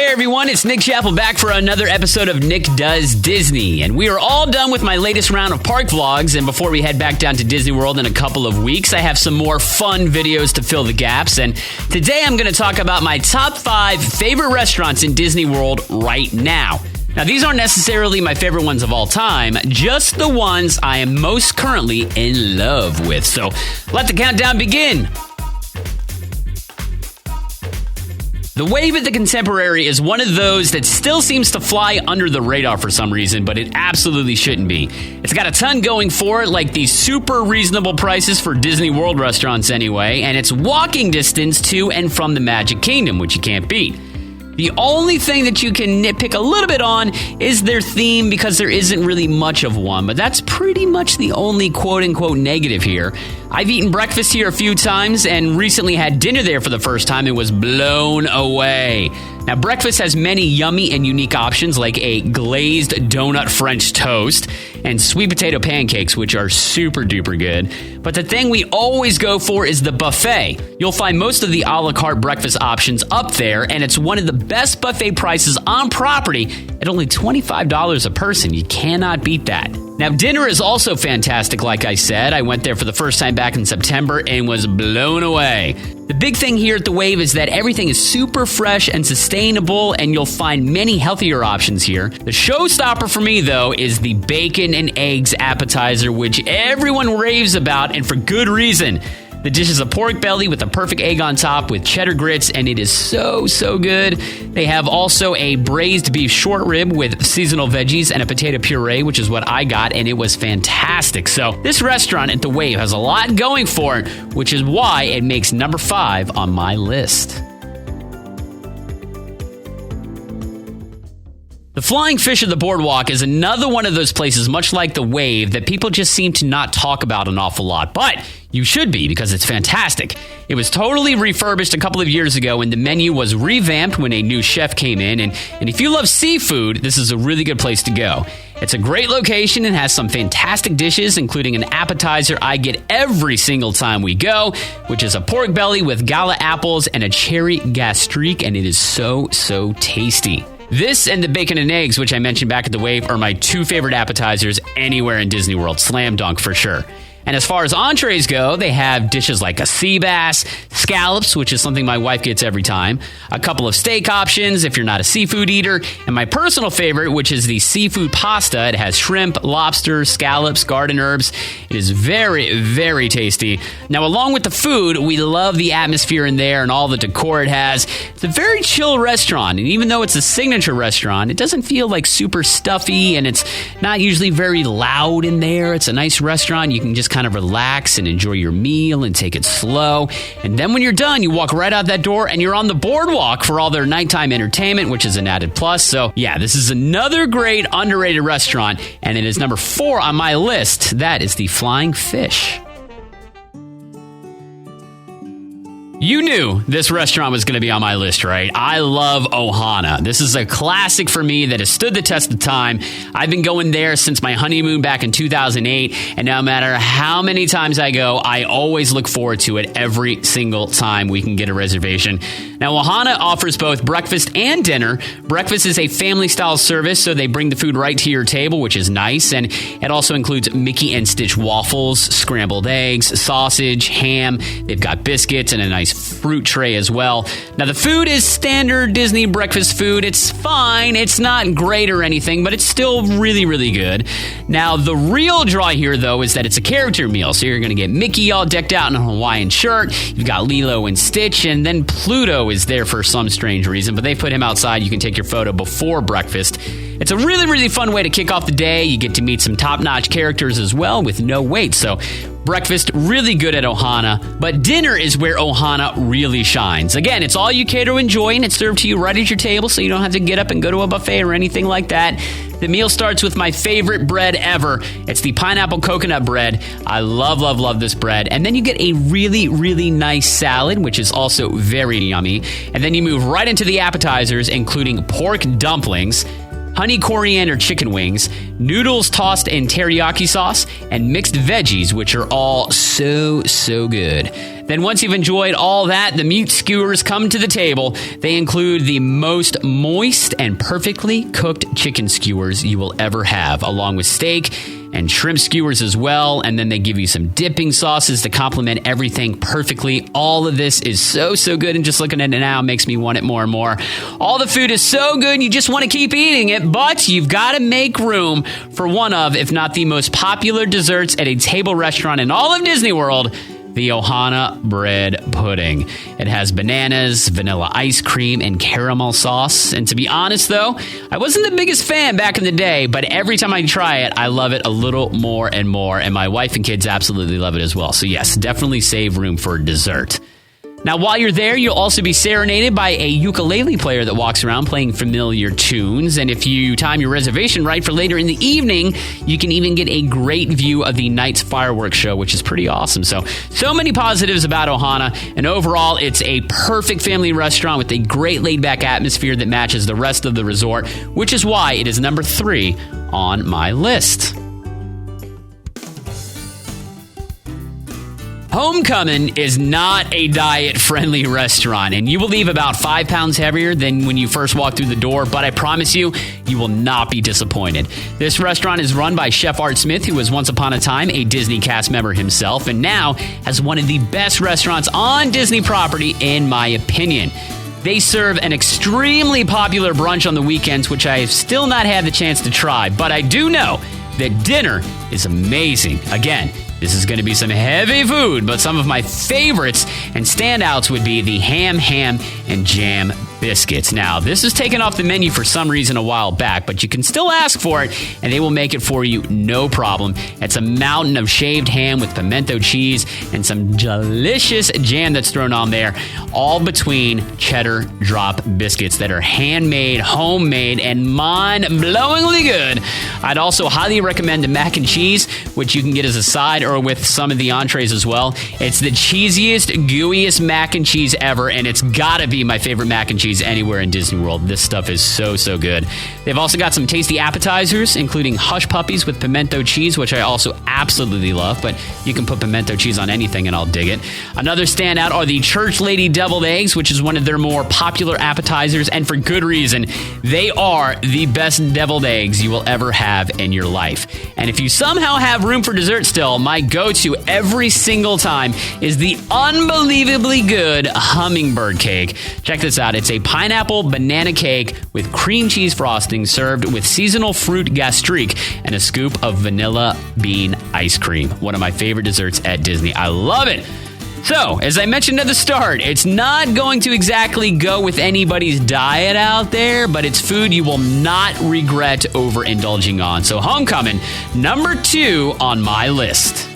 there, everyone. It's Nick Chappell back for another episode of Nick Does Disney. And we are all done with my latest round of park vlogs. And before we head back down to Disney World in a couple of weeks, I have some more fun videos to fill the gaps. And today I'm going to talk about my top 5 favorite restaurants in Disney World right now. Now, these aren't necessarily my favorite ones of all time, just the ones I am most currently in love with. So let the countdown begin. The Wave at the Contemporary is one of those that still seems to fly under the radar for some reason, but it absolutely shouldn't be. It's got a ton going for it, like these super reasonable prices for Disney World restaurants anyway, and it's walking distance to and from the Magic Kingdom, which you can't beat. The only thing that you can nitpick a little bit on is their theme, because there isn't really much of one, but that's pretty much the only quote-unquote negative here. I've eaten breakfast here a few times and recently had dinner there for the first time and was blown away. Now, breakfast has many yummy and unique options like a glazed donut French toast and sweet potato pancakes, which are super duper good. But the thing we always go for is the buffet. You'll find most of the a la carte breakfast options up there, and it's one of the best buffet prices on property at only $25 a person. You cannot beat that. Now, dinner is also fantastic, like I said. I went there for the first time back in September and was blown away. The big thing here at the Wave is that everything is super fresh and sustainable, and you'll find many healthier options here. The showstopper for me, though, is the bacon and eggs appetizer, which everyone raves about, and for good reason. The dish is a pork belly with a perfect egg on top with cheddar grits, and it is so good. They have also a braised beef short rib with seasonal veggies and a potato puree, which is what I got, and it was fantastic. So this restaurant at the Wave has a lot going for it, which is why it makes number 5 on my list. The Flying Fish of the Boardwalk is another one of those places, much like the Wave, that people just seem to not talk about an awful lot. But you should be, because it's fantastic. It was totally refurbished a couple of years ago, and the menu was revamped when a new chef came in. And if you love seafood, this is a really good place to go. It's a great location and has some fantastic dishes, including an appetizer I get every single time we go, which is a pork belly with gala apples and a cherry gastrique, and it is so tasty. This and the bacon and eggs, which I mentioned back at the Wave, are my 2 favorite appetizers anywhere in Disney World. Slam dunk for sure. And as far as entrees go, they have dishes like a sea bass, scallops, which is something my wife gets every time, a couple of steak options if you're not a seafood eater, and my personal favorite, which is the seafood pasta. It has shrimp, lobster, scallops, garden herbs. It is very tasty. Now, along with the food, we love the atmosphere in there and all the decor it has. It's a very chill restaurant, and even though it's a signature restaurant, it doesn't feel like super stuffy, and it's not usually very loud in there. It's a nice restaurant. You can just kind of relax and enjoy your meal and take it slow. And then when you're done, you walk right out that door and you're on the boardwalk for all their nighttime entertainment, which is an added plus. So yeah, this is another great underrated restaurant, and it is number 4 on my list. That is the Flying Fish. You knew this restaurant was going to be on my list, right? I love Ohana. This is a classic for me that has stood the test of time. I've been going there since my honeymoon back in 2008, and no matter how many times I go, I always look forward to it every single time we can get a reservation. Now, Ohana offers both breakfast and dinner. Breakfast is a family-style service, so they bring the food right to your table, which is nice, and it also includes Mickey and Stitch waffles, scrambled eggs, sausage, ham. They've got biscuits and a nice fruit tray as well. Now, the food is standard Disney breakfast food. It's fine. It's not great or anything, but it's still really good. Now, the real draw here, though, is that it's a character meal. So you're going to get Mickey all decked out in a Hawaiian shirt. You've got Lilo and Stitch, and then Pluto is there for some strange reason, but they put him outside. You can take your photo before breakfast. It's a really fun way to kick off the day. You get to meet some top-notch characters as well with no wait. So breakfast, really good at Ohana, but dinner is where Ohana really shines. Again, it's all you care to enjoy, and it's served to you right at your table, so you don't have to get up and go to a buffet or anything like that. The meal starts with my favorite bread ever. It's the pineapple coconut bread. I love this bread. And then you get a really nice salad, which is also very yummy. And then you move right into the appetizers, including pork dumplings. honey coriander chicken wings, noodles tossed in teriyaki sauce, and mixed veggies, which are all so good. Then once you've enjoyed all that, the meat skewers come to the table. They include the most moist and perfectly cooked chicken skewers you will ever have, along with steak and shrimp skewers as well. And then they give you some dipping sauces to complement everything perfectly. All of this is so good, and just looking at it now makes me want it more and more. All the food is so good, you just want to keep eating it, but you've got to make room for one of, if not the most popular desserts at a table restaurant in all of Disney World, the Ohana bread pudding. It has bananas, vanilla ice cream, and caramel sauce. And to be honest, though, I wasn't the biggest fan back in the day, but every time I try it, I love it a little more and more. And my wife and kids absolutely love it as well. So yes, definitely save room for dessert. Now, while you're there, you'll also be serenaded by a ukulele player that walks around playing familiar tunes. And if you time your reservation right for later in the evening, you can even get a great view of the night's fireworks show, which is pretty awesome. So many positives about Ohana. And overall, it's a perfect family restaurant with a great laid-back atmosphere that matches the rest of the resort, which is why it is number 3 on my list. Homecoming is not a diet-friendly restaurant, and you will leave about 5 pounds heavier than when you first walk through the door, but I promise you, you will not be disappointed. This restaurant is run by Chef Art Smith, who was once upon a time a Disney cast member himself, and now has one of the best restaurants on Disney property, in my opinion. They serve an extremely popular brunch on the weekends, which I have still not had the chance to try, but I do know that dinner is amazing. Again, this is going to be some heavy food, but some of my favorites and standouts would be the ham, and jam biscuits. Now, this is taken off the menu for some reason a while back, but you can still ask for it, and they will make it for you, no problem. It's a mountain of shaved ham with pimento cheese and some delicious jam that's thrown on there, all between cheddar drop biscuits that are handmade, homemade, and mind-blowingly good. I'd also highly recommend the mac and cheese, which you can get as a side or with some of the entrees as well. It's the cheesiest, gooeyest mac and cheese ever, and it's gotta be my favorite mac and cheese anywhere in Disney World. This stuff is so good. They've also got some tasty appetizers, including hush puppies with pimento cheese, which I also absolutely love, but you can put pimento cheese on anything and I'll dig it. Another standout are the Church Lady deviled eggs, which is one of their more popular appetizers, and for good reason. They are the best deviled eggs you will ever have in your life. And if you somehow have room for dessert still, my go-to every single time is the unbelievably good hummingbird cake. Check this out. It's a pineapple banana cake with cream cheese frosting served with seasonal fruit gastrique and a scoop of vanilla bean ice cream. One of my favorite desserts at Disney. I love it. So, as I mentioned at the start, it's not going to exactly go with anybody's diet out there, but it's food you will not regret overindulging on. So, Homecoming, number 2 on my list.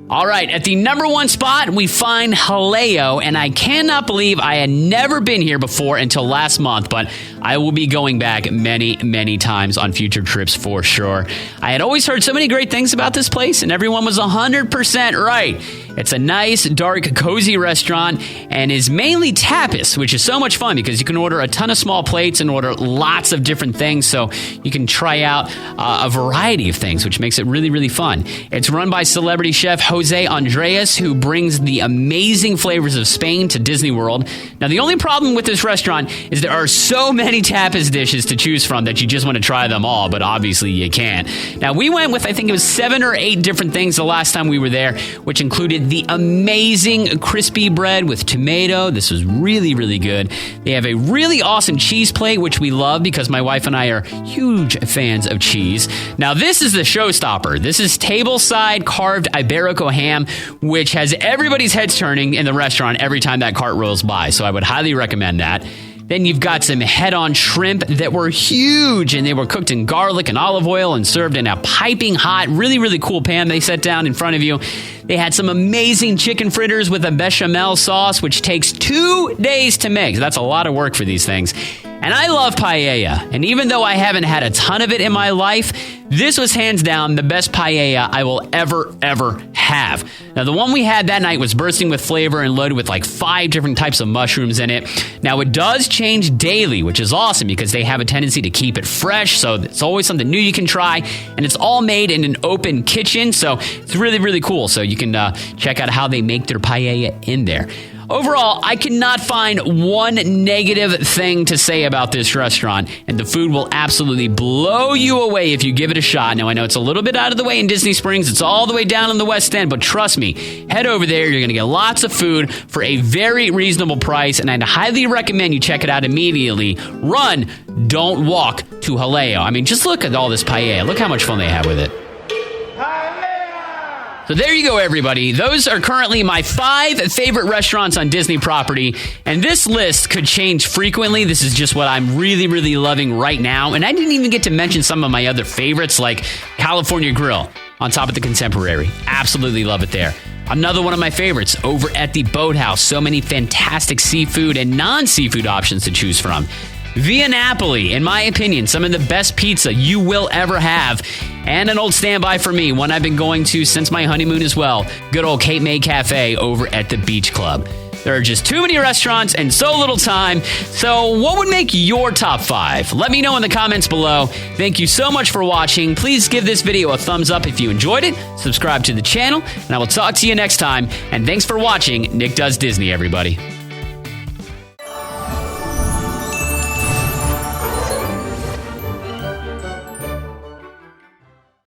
All right, at the number 1 spot, we find Jaleo, and I cannot believe I had never been here before until last month, but I will be going back many times on future trips for sure. I had always heard so many great things about this place, and everyone was 100% right. It's a nice, dark, cozy restaurant and is mainly tapas, which is so much fun because you can order a ton of small plates and order lots of different things, so you can try out a variety of things, which makes it really fun. It's run by celebrity chef Jose Andres, who brings the amazing flavors of Spain to Disney World. Now, the only problem with this restaurant is there are so many tapas dishes to choose from that you just want to try them all, but obviously you can't. Now, we went with, I think it was 7 or 8 different things the last time we were there, which included the amazing crispy bread with tomato. This was really good. They have a really awesome cheese plate, which we love because my wife and I are huge fans of cheese. Now, this is the showstopper. This is table-side carved Iberico ham, which has everybody's heads turning in the restaurant every time that cart rolls by, so I would highly recommend that. Then you've got some head-on shrimp that were huge, and they were cooked in garlic and olive oil and served in a piping hot, really cool pan they set down in front of you. They had some amazing chicken fritters with a bechamel sauce, which takes 2 days to make. That's a lot of work for these things. And I love paella, and even though I haven't had a ton of it in my life, this was hands down the best paella I will ever have. have. Now, the one we had that night was bursting with flavor and loaded with like 5 different types of mushrooms in it. Now, it does change daily, which is awesome because they have a tendency to keep it fresh, so it's always something new you can try, and it's all made in an open kitchen, so it's really, really cool. So you can check out how they make their paella in there. Overall, I cannot find one negative thing to say about this restaurant, and the food will absolutely blow you away if you give it a shot. Now, I know it's a little bit out of the way in Disney Springs. It's all the way down in the West End, but trust me, head over there. You're going to get lots of food for a very reasonable price, and I'd highly recommend you check it out immediately. Run, don't walk to Jaleo. I mean, just look at all this paella. Look how much fun they have with it. So there you go, everybody. Those are currently my 5 favorite restaurants on Disney property, and this list could change frequently. This is just what I'm really, really loving right now, and I didn't even get to mention some of my other favorites, like California Grill on top of the Contemporary. Absolutely love it there. Another one of my favorites, over at the Boathouse. So many fantastic seafood and non-seafood options to choose from. Via Napoli, in my opinion, some of the best pizza you will ever have. And an old standby for me, one I've been going to since my honeymoon as well. Good old Cape May Cafe over at the Beach Club. There are just too many restaurants and so little time. So what would make your top 5? Let me know in the comments below. Thank you so much for watching. Please give this video a thumbs up if you enjoyed it. Subscribe to the channel, and I will talk to you next time. And thanks for watching Nick Does Disney, everybody.